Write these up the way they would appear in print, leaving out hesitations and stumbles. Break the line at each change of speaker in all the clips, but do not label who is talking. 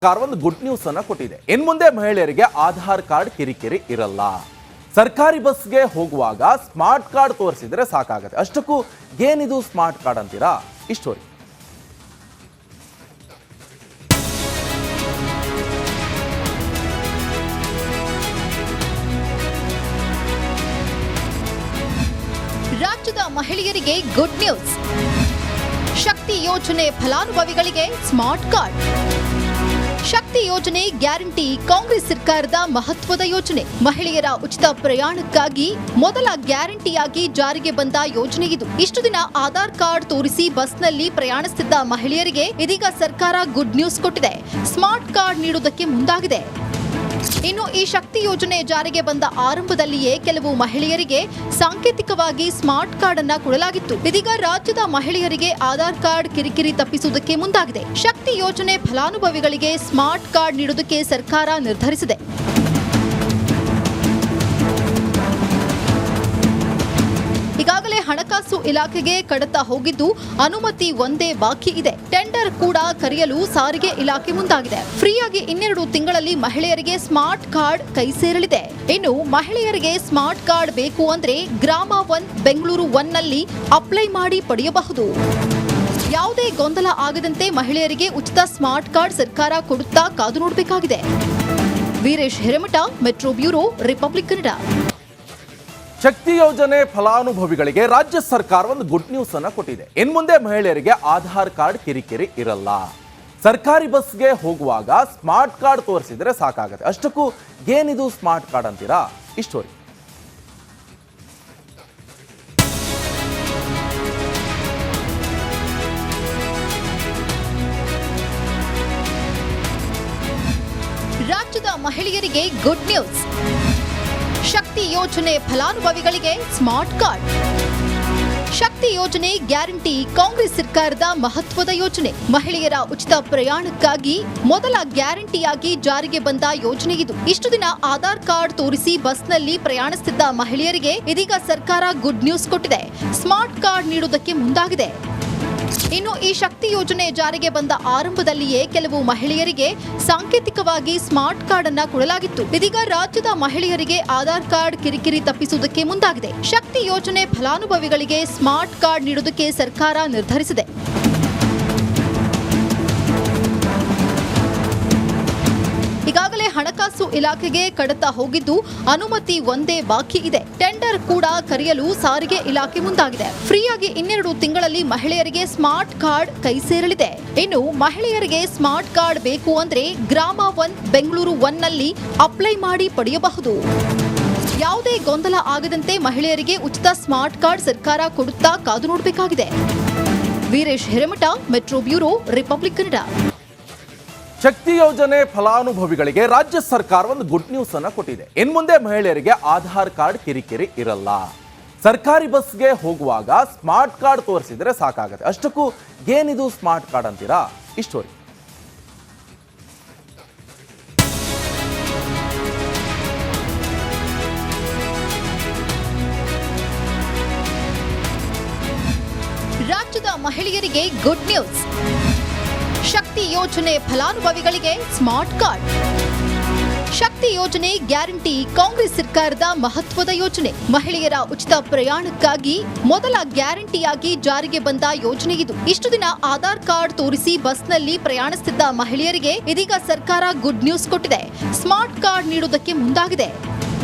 ಸರ್ಕಾರ ಒಂದು good news ಅನ್ನು ಕೊಟ್ಟಿದೆ. ಇನ್ನು ಮುಂದೆ ಮಹಿಳೆಯರಿಗೆ ಆಧಾರ್ ಕಾರ್ಡ್ ಕಿರಿಕಿರಿ ಇರಲ್ಲ. ಸರ್ಕಾರಿ ಬಸ್ಗೆ ಹೋಗುವಾಗ ಸ್ಮಾರ್ಟ್ ಕಾರ್ಡ್ ತೋರಿಸಿದ್ರೆ ಸಾಕಾಗುತ್ತೆ. ಅಷ್ಟಕ್ಕೂ ಏನಿದು ಸ್ಮಾರ್ಟ್ ಕಾರ್ಡ್ ಅಂತೀರಾ? ಈ ಸ್ಟೋರಿ.
ರಾಜ್ಯದ ಮಹಿಳೆಯರಿಗೆ ಗುಡ್ ನ್ಯೂಸ್. ಶಕ್ತಿ ಯೋಜನೆ ಫಲಾನುಭವಿಗಳಿಗೆ ಸ್ಮಾರ್ಟ್ ಕಾರ್ಡ್. ಶಕ್ತಿ ಯೋಜನೆ ಗ್ಯಾರಂಟಿ ಕಾಂಗ್ರೆಸ್ ಸರ್ಕಾರದ ಮಹತ್ವದ ಯೋಜನೆ. ಮಹಿಳೆಯರ ಉಚಿತ ಪ್ರಯಾಣಕ್ಕಾಗಿ ಮೊದಲ ಗ್ಯಾರಂಟಿಯಾಗಿ ಜಾರಿಗೆ ಬಂದ ಯೋಜನೆ ಇದು. ಇಷ್ಟು ದಿನ ಆಧಾರ್ ಕಾರ್ಡ್ ತೋರಿಸಿ ಬಸ್ನಲ್ಲಿ ಪ್ರಯಾಣಿಸುತ್ತಿದ್ದ ಮಹಿಳೆಯರಿಗೆ ಇದೀಗ ಸರ್ಕಾರ ಗುಡ್ ನ್ಯೂಸ್ ಕೊಟ್ಟಿದೆ. ಸ್ಮಾರ್ಟ್ ಕಾರ್ಡ್ ನೀಡುವುದಕ್ಕೆ ಮುಂದಾಗಿದೆ. ಇನ್ನು ಈ ಶಕ್ತಿ ಯೋಜನೆ ಜಾರಿಗೆ ಬಂದ ಆರಂಭದಲ್ಲಿಯೇ ಕೆಲವು ಮಹಿಳೆಯರಿಗೆ ಸಾಂಕೇತಿಕವಾಗಿ ಸ್ಮಾರ್ಟ್ ಕಾರ್ಡ್ ಅನ್ನ ಕೊಡಲಾಗಿತ್ತು. ಇದೀಗ ರಾಜ್ಯದ ಮಹಿಳೆಯರಿಗೆ ಆಧಾರ್ ಕಾರ್ಡ್ ಕಿರಿಕಿರಿ ತಪ್ಪಿಸುವುದಕ್ಕೆ ಮುಂದಾಗಿದೆ. ಶಕ್ತಿ ಯೋಜನೆ ಫಲಾನುಭವಿಗಳಿಗೆ ಸ್ಮಾರ್ಟ್ ಕಾರ್ಡ್ ನೀಡುವುದಕ್ಕೆ ಸರ್ಕಾರ ನಿರ್ಧರಿಸಿದೆ. ಈಗಾಗಲೇ ಹಣಕಾಸು ಇಲಾಖೆಗೆ ಕಡತ ಹೋಗಿದ್ದು ಅನುಮತಿ ಒಂದೇ ಬಾಕಿ ಇದೆ. ಟೆಂಡರ್ ಕೂಡ ಕರೆಯಲು ಸಾರಿಗೆ ಇಲಾಖೆ ಮುಂದಾಗಿದೆ. ಫ್ರೀಯಾಗಿ 12 ತಿಂಗಳಲ್ಲಿ ಮಹಿಳೆಯರಿಗೆ ಸ್ಮಾರ್ಟ್ ಕಾರ್ಡ್ ಕೈ ಸೇರಲಿದೆ. ಇನ್ನು ಮಹಿಳೆಯರಿಗೆ ಸ್ಮಾರ್ಟ್ ಕಾರ್ಡ್ ಬೇಕು ಅಂದ್ರೆ ಗ್ರಾಮ 1 ಬೆಂಗಳೂರು 1 ನಲ್ಲಿ ಅಪ್ಲೈ ಮಾಡಿ ಪಡೆಯಬಹುದು. ಯಾವುದೇ ಗೊಂದಲ ಆಗದಂತೆ ಮಹಿಳೆಯರಿಗೆ ಉಚಿತ ಸ್ಮಾರ್ಟ್ ಕಾರ್ಡ್ ಸರ್ಕಾರ ಕೊಡುತ್ತಾ ಕಾದು ನೋಡಬೇಕಾಗಿದೆ. Veeresh Hiremath, metro bureau, Republic Kannada.
Shakti ಯೋಜನೆ ಫಲಾನುಭವಿಗಳಿಗೆ ರಾಜ್ಯ ಸರ್ಕಾರ ಒಂದು ಗುಡ್ ನ್ಯೂಸ್ ಅನ್ನು ಕೊಟ್ಟಿದೆ. ಇನ್ನು ಮುಂದೆ ಮಹಿಳೆಯರಿಗೆ ಆಧಾರ್ ಕಾರ್ಡ್ ಕಿರಿಕಿರಿ ಇರಲ್ಲ. ಸರ್ಕಾರಿ ಬಸ್ಗೆ ಹೋಗುವಾಗ ಸ್ಮಾರ್ಟ್ ಕಾರ್ಡ್ ತೋರಿಸಿದ್ರೆ ಸಾಕಾಗುತ್ತೆ. ಅಷ್ಟಕ್ಕೂ ಏನಿದು ಸ್ಮಾರ್ಟ್ ಕಾರ್ಡ್ ಅಂತೀರಾ? ಈ ಸ್ಟೋರಿ.
ರಾಜ್ಯದ ಮಹಿಳೆಯರಿಗೆ ಗುಡ್ ನ್ಯೂಸ್. ಶಕ್ತಿ ಯೋಜನೆ ಫಲಾನುಭವಿಗಳಿಗೆ ಸ್ಮಾರ್ಟ್ ಕಾರ್ಡ್. ಶಕ್ತಿ ಯೋಜನೆ ಗ್ಯಾರಂಟಿ ಕಾಂಗ್ರೆಸ್ ಸರ್ಕಾರದ ಮಹತ್ವದ ಯೋಜನೆ. ಮಹಿಳೆಯರ ಉಚಿತ ಪ್ರಯಾಣಕ್ಕಾಗಿ ಮೊದಲ ಗ್ಯಾರಂಟಿಯಾಗಿ ಜಾರಿಗೆ ಬಂದ ಯೋಜನೆ ಇದು. ಇಷ್ಟು ದಿನ ಆಧಾರ್ ಕಾರ್ಡ್ ತೋರಿಸಿ ಬಸ್ನಲ್ಲಿ ಪ್ರಯಾಣಿಸುತ್ತಿದ್ದ ಮಹಿಳೆಯರಿಗೆ ಇದೀಗ ಸರ್ಕಾರ ಗುಡ್ ನ್ಯೂಸ್ ಕೊಟ್ಟಿದೆ. ಸ್ಮಾರ್ಟ್ ಕಾರ್ಡ್ ನೀಡುವುದಕ್ಕೆ ಮುಂದಾಗಿದೆ. ಇನ್ನು ಈ ಶಕ್ತಿ ಯೋಜನೆ ಜಾರಿಗೆ ಬಂದ ಆರಂಭದಲ್ಲಿಯೇ ಕೆಲವು ಮಹಿಳೆಯರಿಗೆ ಸಾಂಕೇತಿಕವಾಗಿ ಸ್ಮಾರ್ಟ್ ಕಾರ್ಡ್ ಅನ್ನ ಕೊಡಲಾಗಿತ್ತು. ಇದೀಗ ರಾಜ್ಯದ ಮಹಿಳೆಯರಿಗೆ ಆಧಾರ್ ಕಾರ್ಡ್ ಕಿರಿಕಿರಿ ತಪ್ಪಿಸುವುದಕ್ಕೆ ಮುಂದಾಗಿದೆ. ಶಕ್ತಿ ಯೋಜನೆ ಫಲಾನುಭವಿಗಳಿಗೆ ಸ್ಮಾರ್ಟ್ ಕಾರ್ಡ್ ನೀಡುವುದಕ್ಕೆ ಸರ್ಕಾರ ನಿರ್ಧರಿಸಿದೆ. ಈಗಾಗಲೇ ಹಣಕಾಸು ಇಲಾಖೆಗೆ ಕಡತ ಹೋಗಿದ್ದು ಅನುಮತಿ ಒಂದೇ ಬಾಕಿ ಇದೆ. ಟೆಂಡರ್ ಕೂಡ ಕರೆಯಲು ಸಾರಿಗೆ ಇಲಾಖೆ ಮುಂದಾಗಿದೆ. ಫ್ರೀಯಾಗಿ 12 ತಿಂಗಳಲ್ಲಿ ಮಹಿಳೆಯರಿಗೆ ಸ್ಮಾರ್ಟ್ ಕಾರ್ಡ್ ಕೈ ಸೇರಲಿದೆ. ಇನ್ನು ಮಹಿಳೆಯರಿಗೆ ಸ್ಮಾರ್ಟ್ ಕಾರ್ಡ್ ಬೇಕು ಅಂದ್ರೆ ಗ್ರಾಮ 1 ಬೆಂಗಳೂರು 1 ನಲ್ಲಿ ಅಪ್ಲೈ ಮಾಡಿ ಪಡೆಯಬಹುದು. ಯಾವುದೇ ಗೊಂದಲ ಆಗದಂತೆ ಮಹಿಳೆಯರಿಗೆ ಉಚಿತ ಸ್ಮಾರ್ಟ್ ಕಾರ್ಡ್ ಸರ್ಕಾರ ಕೊಡುತ್ತಾ ಕಾದು ನೋಡಬೇಕಾಗಿದೆ. Veeresh Hiremath, metro bureau, Republic Kannada.
Shakti ಯೋಜನೆ ಫಲಾನುಭವಿಗಳಿಗೆ ರಾಜ್ಯ ಸರ್ಕಾರ ಒಂದು ಗುಡ್ ನ್ಯೂಸ್ ಅನ್ನು ಕೊಟ್ಟಿದೆ. ಇನ್ನು ಮುಂದೆ ಮಹಿಳೆಯರಿಗೆ ಆಧಾರ್ ಕಾರ್ಡ್ ಕಿರಿಕಿರಿ ಇರಲ್ಲ. ಸರ್ಕಾರಿ ಬಸ್ಗೆ ಹೋಗುವಾಗ ಸ್ಮಾರ್ಟ್ ಕಾರ್ಡ್ ತೋರಿಸಿದ್ರೆ ಸಾಕಾಗುತ್ತೆ. ಅಷ್ಟಕ್ಕೂ ಏನಿದು ಸ್ಮಾರ್ಟ್ ಕಾರ್ಡ್ ಅಂತೀರಾ? ಈ ಸ್ಟೋರಿ.
ರಾಜ್ಯದ ಮಹಿಳೆಯರಿಗೆ ಗುಡ್ ನ್ಯೂಸ್. ಶಕ್ತಿ ಯೋಜನೆ ಫಲಾನುಭವಿಗಳಿಗೆ ಸ್ಮಾರ್ಟ್ ಕಾರ್ಡ್. ಶಕ್ತಿ ಯೋಜನೆ ಗ್ಯಾರಂಟಿ ಕಾಂಗ್ರೆಸ್ ಸರ್ಕಾರದ ಮಹತ್ವದ ಯೋಜನೆ. ಮಹಿಳೆಯರ ಉಚಿತ ಪ್ರಯಾಣಕ್ಕಾಗಿ ಮೊದಲ ಗ್ಯಾರಂಟಿಯಾಗಿ ಜಾರಿಗೆ ಬಂದ ಯೋಜನೆ ಇದು. ಇಷ್ಟು ದಿನ ಆಧಾರ್ ಕಾರ್ಡ್ ತೋರಿಸಿ ಬಸ್ನಲ್ಲಿ ಪ್ರಯಾಣಿಸುತ್ತಿದ್ದ ಮಹಿಳೆಯರಿಗೆ ಇದೀಗ ಸರ್ಕಾರ ಗುಡ್ ನ್ಯೂಸ್ ಕೊಟ್ಟಿದೆ. ಸ್ಮಾರ್ಟ್ ಕಾರ್ಡ್ ನೀಡುವುದಕ್ಕೆ ಮುಂದಾಗಿದೆ.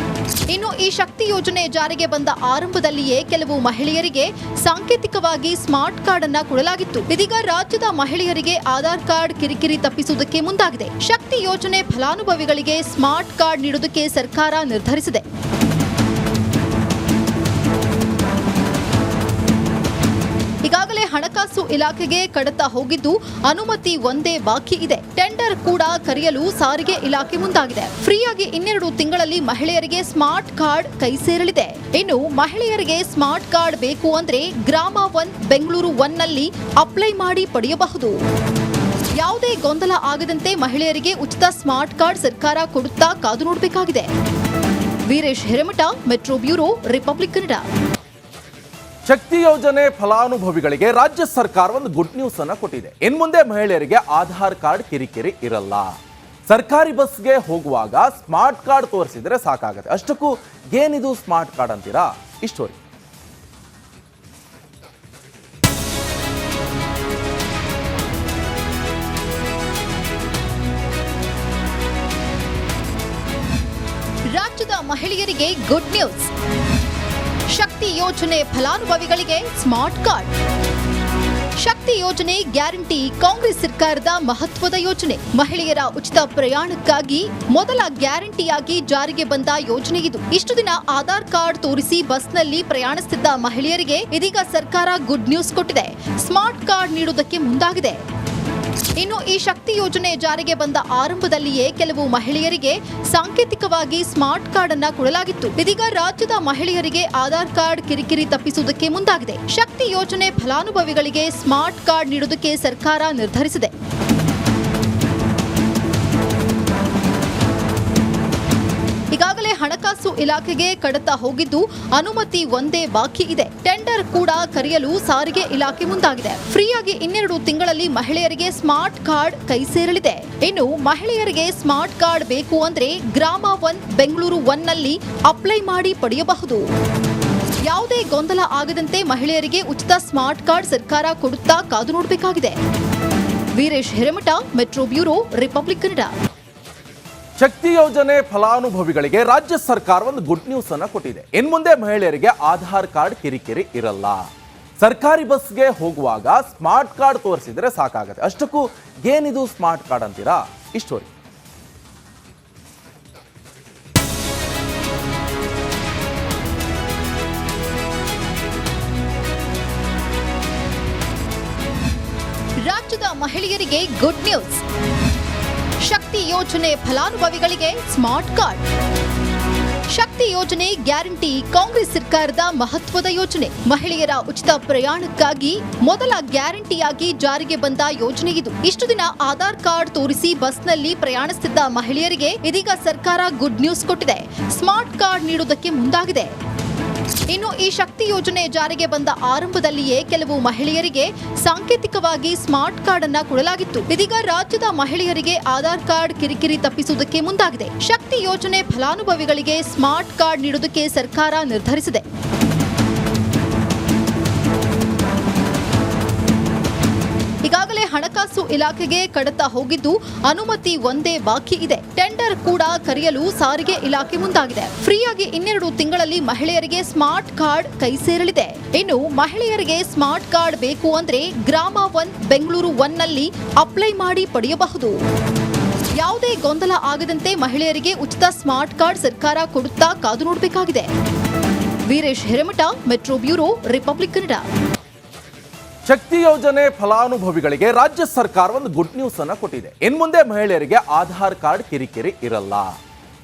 ಇನ್ನು ಈ ಶಕ್ತಿ ಯೋಜನೆ ಜಾರಿಗೆ ಬಂದ ಆರಂಭದಲ್ಲಿಯೇ ಕೆಲವು ಮಹಿಳೆಯರಿಗೆ ಸಾಂಕೇತಿಕವಾಗಿ ಸ್ಮಾರ್ಟ್ ಕಾರ್ಡ್ ಅನ್ನ ಕೊಡಲಾಗಿತ್ತು. ಇದೀಗ ರಾಜ್ಯದ ಮಹಿಳೆಯರಿಗೆ ಆಧಾರ್ ಕಾರ್ಡ್ ಕಿರಿಕಿರಿ ತಪ್ಪಿಸುವುದಕ್ಕೆ ಮುಂದಾಗಿದೆ. ಶಕ್ತಿ ಯೋಜನೆ ಫಲಾನುಭವಿಗಳಿಗೆ ಸ್ಮಾರ್ಟ್ ಕಾರ್ಡ್ ನೀಡುವುದಕ್ಕೆ ಸರ್ಕಾರ ನಿರ್ಧರಿಸಿದೆ. ಈಗಾಗಲೇ ಹಣಕಾಸು ಇಲಾಖೆಗೆ ಕಡತ ಹೋಗಿದ್ದು ಅನುಮತಿ ಒಂದೇ ಬಾಕಿ ಇದೆ. ಟೆಂಡರ್ ಕೂಡ ಕರೆಯಲು ಸಾರಿಗೆ ಇಲಾಖೆ ಮುಂದಾಗಿದೆ. ಫ್ರೀಯಾಗಿ 12 ತಿಂಗಳಲ್ಲಿ ಮಹಿಳೆಯರಿಗೆ ಸ್ಮಾರ್ಟ್ ಕಾರ್ಡ್ ಕೈ ಸೇರಲಿದೆ. ಇನ್ನು ಮಹಿಳೆಯರಿಗೆ ಸ್ಮಾರ್ಟ್ ಕಾರ್ಡ್ ಬೇಕು ಅಂದ್ರೆ ಗ್ರಾಮ 1 ಬೆಂಗಳೂರು 1 ನಲ್ಲಿ ಅಪ್ಲೈ ಮಾಡಿ ಪಡೆಯಬಹುದು. ಯಾವುದೇ ಗೊಂದಲ ಆಗದಂತೆ ಮಹಿಳೆಯರಿಗೆ ಉಚಿತ ಸ್ಮಾರ್ಟ್ ಕಾರ್ಡ್ ಸರ್ಕಾರ ಕೊಡುತ್ತಾ ಕಾದು ನೋಡಬೇಕಾಗಿದೆ. Veeresh Hiremath, metro bureau, Republic Kannada.
Shakti ಯೋಜನೆ ಫಲಾನುಭವಿಗಳಿಗೆ ರಾಜ್ಯ ಸರ್ಕಾರ ಒಂದು ಗುಡ್ ನ್ಯೂಸ್ ಅನ್ನು ಕೊಟ್ಟಿದೆ. ಇನ್ನು ಮುಂದೆ ಮಹಿಳೆಯರಿಗೆ ಆಧಾರ್ ಕಾರ್ಡ್ ಕಿರಿಕಿರಿ ಇರಲ್ಲ. ಸರ್ಕಾರಿ ಬಸ್ಗೆ ಹೋಗುವಾಗ ಸ್ಮಾರ್ಟ್ ಕಾರ್ಡ್ ತೋರಿಸಿದ್ರೆ ಸಾಕಾಗತ್ತೆ. ಅಷ್ಟಕ್ಕೂ ಏನಿದು ಸ್ಮಾರ್ಟ್ ಕಾರ್ಡ್ ಅಂತೀರಾ? ಈ ಸ್ಟೋರಿ.
ರಾಜ್ಯದ ಮಹಿಳೆಯರಿಗೆ ಗುಡ್ ನ್ಯೂಸ್. ಶಕ್ತಿ ಯೋಜನೆ ಫಲಾನುಭವಿಗಳಿಗೆ ಸ್ಮಾರ್ಟ್ ಕಾರ್ಡ್. ಶಕ್ತಿ ಯೋಜನೆ ಗ್ಯಾರಂಟಿ ಕಾಂಗ್ರೆಸ್ ಸರ್ಕಾರದ ಮಹತ್ವದ ಯೋಜನೆ. ಮಹಿಳೆಯರ ಉಚಿತ ಪ್ರಯಾಣಕ್ಕಾಗಿ ಮೊದಲ ಗ್ಯಾರಂಟಿಯಾಗಿ ಜಾರಿಗೆ ಬಂದ ಯೋಜನೆ ಇದು. ಇಷ್ಟು ದಿನ ಆಧಾರ್ ಕಾರ್ಡ್ ತೋರಿಸಿ ಬಸ್ನಲ್ಲಿ ಪ್ರಯಾಣಿಸುತ್ತಿದ್ದ ಮಹಿಳೆಯರಿಗೆ ಇದೀಗ ಸರ್ಕಾರ ಗುಡ್ ನ್ಯೂಸ್ ಕೊಟ್ಟಿದೆ. ಸ್ಮಾರ್ಟ್ ಕಾರ್ಡ್ ನೀಡುವುದಕ್ಕೆ ಮುಂದಾಗಿದೆ. ಇನ್ನು ಈ ಶಕ್ತಿ ಯೋಜನೆ ಜಾರಿಗೆ ಬಂದ ಆರಂಭದಲ್ಲಿಯೇ ಕೆಲವು ಮಹಿಳೆಯರಿಗೆ ಸಾಂಕೇತಿಕವಾಗಿ ಸ್ಮಾರ್ಟ್ ಕಾರ್ಡ್ ಅನ್ನ ಕೊಡಲಾಗಿತ್ತು. ಇದೀಗ ರಾಜ್ಯದ ಮಹಿಳೆಯರಿಗೆ ಆಧಾರ್ ಕಾರ್ಡ್ ಕಿರಿಕಿರಿ ತಪ್ಪಿಸುವುದಕ್ಕೆ ಮುಂದಾಗಿದೆ. ಶಕ್ತಿ ಯೋಜನೆ ಫಲಾನುಭವಿಗಳಿಗೆ ಸ್ಮಾರ್ಟ್ ಕಾರ್ಡ್ ನೀಡುವುದಕ್ಕೆ ಸರ್ಕಾರ ನಿರ್ಧರಿಸಿದೆ. ಈಗಾಗಲೇ ಹಣಕಾಸು ಇಲಾಖೆಗೆ ಕಡತ ಹೋಗಿದ್ದು ಅನುಮತಿ ಒಂದೇ ಬಾಕಿ ಇದೆ. ಟೆಂಡರ್ ಕೂಡ ಕರೆಯಲು ಸಾರಿಗೆ ಇಲಾಖೆ ಮುಂದಾಗಿದೆ. ಫ್ರೀಯಾಗಿ 12 ತಿಂಗಳಲ್ಲಿ ಮಹಿಳೆಯರಿಗೆ ಸ್ಮಾರ್ಟ್ ಕಾರ್ಡ್ ಕೈ ಸೇರಲಿದೆ. ಇನ್ನು ಮಹಿಳೆಯರಿಗೆ ಸ್ಮಾರ್ಟ್ ಕಾರ್ಡ್ ಬೇಕು ಅಂದ್ರೆ ಗ್ರಾಮ 1 ಬೆಂಗಳೂರು 1 ನಲ್ಲಿ ಅಪ್ಲೈ ಮಾಡಿ ಪಡೆಯಬಹುದು. ಯಾವುದೇ ಗೊಂದಲ ಆಗದಂತೆ ಮಹಿಳೆಯರಿಗೆ ಉಚಿತ ಸ್ಮಾರ್ಟ್ ಕಾರ್ಡ್ ಸರ್ಕಾರ ಕೊಡುತ್ತಾ ಕಾದು ನೋಡಬೇಕಾಗಿದೆ. Veeresh Hiremath, metro bureau, Republic Kannada.
Shakti ಯೋಜನೆ ಫಲಾನುಭವಿಗಳಿಗೆ ರಾಜ್ಯ ಸರ್ಕಾರ ಒಂದು ಗುಡ್ ನ್ಯೂಸ್ ಅನ್ನ ಕೊಟ್ಟಿದೆ. ಇನ್ಮುಂದೆ ಮಹಿಳೆಯರಿಗೆ ಆಧಾರ್ ಕಾರ್ಡ್ ಕಿರಿಕಿರಿ ಇರಲ್ಲ. ಸರ್ಕಾರಿ ಬಸ್ಗೆ ಹೋಗುವಾಗ ಸ್ಮಾರ್ಟ್ ಕಾರ್ಡ್ ತೋರಿಸಿದ್ರೆ ಸಾಕಾಗತ್ತೆ. ಅಷ್ಟಕ್ಕೂ ಏನಿದು ಸ್ಮಾರ್ಟ್ ಕಾರ್ಡ್ ಅಂತೀರಾ? ಈ ಸ್ಟೋರಿ.
ರಾಜ್ಯದ ಮಹಿಳೆಯರಿಗೆ ಗುಡ್ ನ್ಯೂಸ್. ಶಕ್ತಿ ಯೋಜನೆ ಫಲಾನುಭವಿಗಳಿಗೆ ಸ್ಮಾರ್ಟ್ ಕಾರ್ಡ್. ಶಕ್ತಿ ಯೋಜನೆ ಗ್ಯಾರಂಟಿ ಕಾಂಗ್ರೆಸ್ ಸರ್ಕಾರದ ಮಹತ್ವದ ಯೋಜನೆ. ಮಹಿಳೆಯರ ಉಚಿತ ಪ್ರಯಾಣಕ್ಕಾಗಿ ಮೊದಲ ಗ್ಯಾರಂಟಿಯಾಗಿ ಜಾರಿಗೆ ಬಂದ ಯೋಜನೆ ಇದು. ಇಷ್ಟು ದಿನ ಆಧಾರ್ ಕಾರ್ಡ್ ತೋರಿಸಿ ಬಸ್ನಲ್ಲಿ ಪ್ರಯಾಣಿಸುತ್ತಿದ್ದ ಮಹಿಳೆಯರಿಗೆ ಇದೀಗ ಸರ್ಕಾರ ಗುಡ್ ನ್ಯೂಸ್ ಕೊಟ್ಟಿದೆ. ಸ್ಮಾರ್ಟ್ ಕಾರ್ಡ್ ನೀಡುವುದಕ್ಕೆ ಮುಂದಾಗಿದೆ. ಇನ್ನು ಈ ಶಕ್ತಿ ಯೋಜನೆ ಜಾರಿಗೆ ಬಂದ ಆರಂಭದಲ್ಲಿಯೇ ಕೆಲವು ಮಹಿಳೆಯರಿಗೆ ಸಾಂಕೇತಿಕವಾಗಿ ಸ್ಮಾರ್ಟ್ ಕಾರ್ಡ್ ಅನ್ನ ಕೊಡಲಾಗಿತ್ತು. ಇದೀಗ ರಾಜ್ಯದ ಮಹಿಳೆಯರಿಗೆ ಆಧಾರ್ ಕಾರ್ಡ್ ಕಿರಿಕಿರಿ ತಪ್ಪಿಸುವುದಕ್ಕೆ ಮುಂದಾಗಿದೆ. ಶಕ್ತಿ ಯೋಜನೆ ಫಲಾನುಭವಿಗಳಿಗೆ ಸ್ಮಾರ್ಟ್ ಕಾರ್ಡ್ ನೀಡುವುದಕ್ಕೆ ಸರ್ಕಾರ ನಿರ್ಧರಿಸಿದೆ. ಈಗಾಗಲೇ ಹಣಕಾಸು ಇಲಾಖೆಗೆ ಕಡತ ಹೋಗಿದ್ದು ಅನುಮತಿ ಒಂದೇ ಬಾಕಿ ಇದೆ. ಟೆಂಡರ್ ಕೂಡ ಕರೆಯಲು ಸಾರಿಗೆ ಇಲಾಖೆ ಮುಂದಾಗಿದೆ. ಫ್ರೀಯಾಗಿ 12 ತಿಂಗಳಲ್ಲಿ ಮಹಿಳೆಯರಿಗೆ ಸ್ಮಾರ್ಟ್ ಕಾರ್ಡ್ ಕೈ ಸೇರಲಿದೆ. ಇನ್ನು ಮಹಿಳೆಯರಿಗೆ ಸ್ಮಾರ್ಟ್ ಕಾರ್ಡ್ ಬೇಕು ಅಂದ್ರೆ ಗ್ರಾಮ 1 ಬೆಂಗಳೂರು 1 ನಲ್ಲಿ ಅಪ್ಲೈ ಮಾಡಿ ಪಡೆಯಬಹುದು. ಯಾವುದೇ ಗೊಂದಲ ಆಗದಂತೆ ಮಹಿಳೆಯರಿಗೆ ಉಚಿತ ಸ್ಮಾರ್ಟ್ ಕಾರ್ಡ್ ಸರ್ಕಾರ ಕೊಡುತ್ತಾ ಕಾದು ನೋಡಬೇಕಾಗಿದೆ. Veeresh Hiremath, metro bureau, Republic Kannada.
Shakti ಯೋಜನೆ ಫಲಾನುಭವಿಗಳಿಗೆ ರಾಜ್ಯ ಸರ್ಕಾರ ಒಂದು ಗುಡ್ ನ್ಯೂಸ್ ಅನ್ನ ಕೊಟ್ಟಿದೆ. ಇನ್ಮುಂದೆ ಮಹಿಳೆಯರಿಗೆ ಆಧಾರ್ ಕಾರ್ಡ್ ಕಿರಿಕಿರಿ ಇರಲ್ಲ.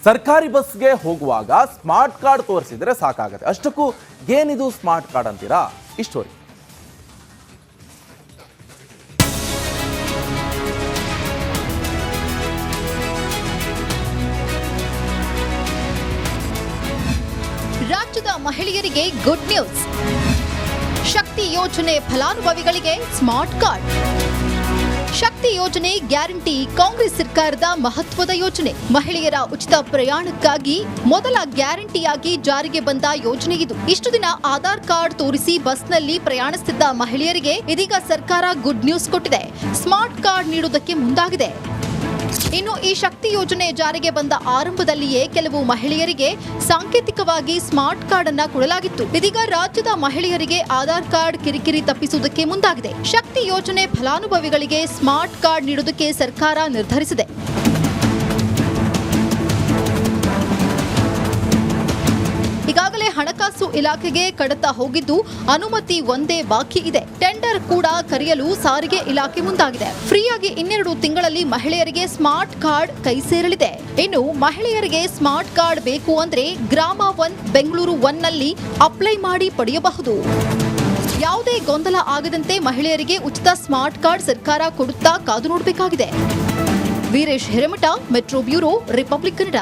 ಸರ್ಕಾರಿ ಬಸ್ಗೆ ಹೋಗುವಾಗ ಸ್ಮಾರ್ಟ್ ಕಾರ್ಡ್ ತೋರಿಸಿದ್ರೆ ಸಾಕಾಗತ್ತೆ. ಅಷ್ಟಕ್ಕೂ ಏನಿದು ಸ್ಮಾರ್ಟ್ ಕಾರ್ಡ್ ಅಂತೀರಾ? ಈ ಸ್ಟೋರಿ.
ರಾಜ್ಯದ ಮಹಿಳೆಯರಿಗೆ ಗುಡ್ ನ್ಯೂಸ್. ಶಕ್ತಿ ಯೋಜನೆ ಫಲಾನುಭವಿಗಳಿಗೆ ಸ್ಮಾರ್ಟ್ ಕಾರ್ಡ್. ಶಕ್ತಿ ಯೋಜನೆ ಗ್ಯಾರಂಟಿ ಕಾಂಗ್ರೆಸ್ ಸರ್ಕಾರದ ಮಹತ್ವದ ಯೋಜನೆ. ಮಹಿಳೆಯರ ಉಚಿತ ಪ್ರಯಾಣಕ್ಕಾಗಿ ಮೊದಲ ಗ್ಯಾರಂಟಿಯಾಗಿ ಜಾರಿಗೆ ಬಂದ ಯೋಜನೆ ಇದು. ಇಷ್ಟು ದಿನ ಆಧಾರ್ ಕಾರ್ಡ್ ತೋರಿಸಿ ಬಸ್ನಲ್ಲಿ ಪ್ರಯಾಣಿಸುತ್ತಿದ್ದ ಮಹಿಳೆಯರಿಗೆ ಇದೀಗ ಸರ್ಕಾರ ಗುಡ್ ನ್ಯೂಸ್ ಕೊಟ್ಟಿದೆ. ಸ್ಮಾರ್ಟ್ ಕಾರ್ಡ್ ನೀಡುವುದಕ್ಕೆ ಮುಂದಾಗಿದೆ. ಇನ್ನು ಈ ಶಕ್ತಿ ಯೋಜನೆ ಜಾರಿಗೆ ಬಂದ ಆರಂಭದಲ್ಲಿಯೇ ಕೆಲವು ಮಹಿಳೆಯರಿಗೆ ಸಾಂಕೇತಿಕವಾಗಿ ಸ್ಮಾರ್ಟ್ ಕಾರ್ಡ್ ಅನ್ನ ಕೊಡಲಾಗಿತ್ತು. ಇದೀಗ ರಾಜ್ಯದ ಮಹಿಳೆಯರಿಗೆ ಆಧಾರ್ ಕಾರ್ಡ್ ಕಿರಿಕಿರಿ ತಪ್ಪಿಸುವುದಕ್ಕೆ ಮುಂದಾಗಿದೆ. ಶಕ್ತಿ ಯೋಜನೆ ಫಲಾನುಭವಿಗಳಿಗೆ ಸ್ಮಾರ್ಟ್ ಕಾರ್ಡ್ ನೀಡುವುದಕ್ಕೆ ಸರ್ಕಾರ ನಿರ್ಧರಿಸಿದೆ. ಈಗಾಗಲೇ ಹಣಕಾಸು ಇಲಾಖೆಗೆ ಕಡತ ಹೋಗಿದ್ದು ಅನುಮತಿ ಒಂದೇ ಬಾಕಿ ಇದೆ. ಟೆಂಡರ್ ಕೂಡ ಕರೆಯಲು ಸಾರಿಗೆ ಇಲಾಖೆ ಮುಂದಾಗಿದೆ. ಫ್ರೀಯಾಗಿ 12 ತಿಂಗಳಲ್ಲಿ ಮಹಿಳೆಯರಿಗೆ ಸ್ಮಾರ್ಟ್ ಕಾರ್ಡ್ ಕೈ ಸೇರಲಿದೆ. ಇನ್ನು ಮಹಿಳೆಯರಿಗೆ ಸ್ಮಾರ್ಟ್ ಕಾರ್ಡ್ ಬೇಕು ಅಂದ್ರೆ ಗ್ರಾಮ 1 ಬೆಂಗಳೂರು 1 ನಲ್ಲಿ ಅಪ್ಲೈ ಮಾಡಿ ಪಡೆಯಬಹುದು. ಯಾವುದೇ ಗೊಂದಲ ಆಗದಂತೆ ಮಹಿಳೆಯರಿಗೆ ಉಚಿತ ಸ್ಮಾರ್ಟ್ ಕಾರ್ಡ್ ಸರ್ಕಾರ ಕೊಡುತ್ತಾ ಕಾದು ನೋಡಬೇಕಾಗಿದೆ. Veeresh Hiremath, metro bureau, Republic Kannada.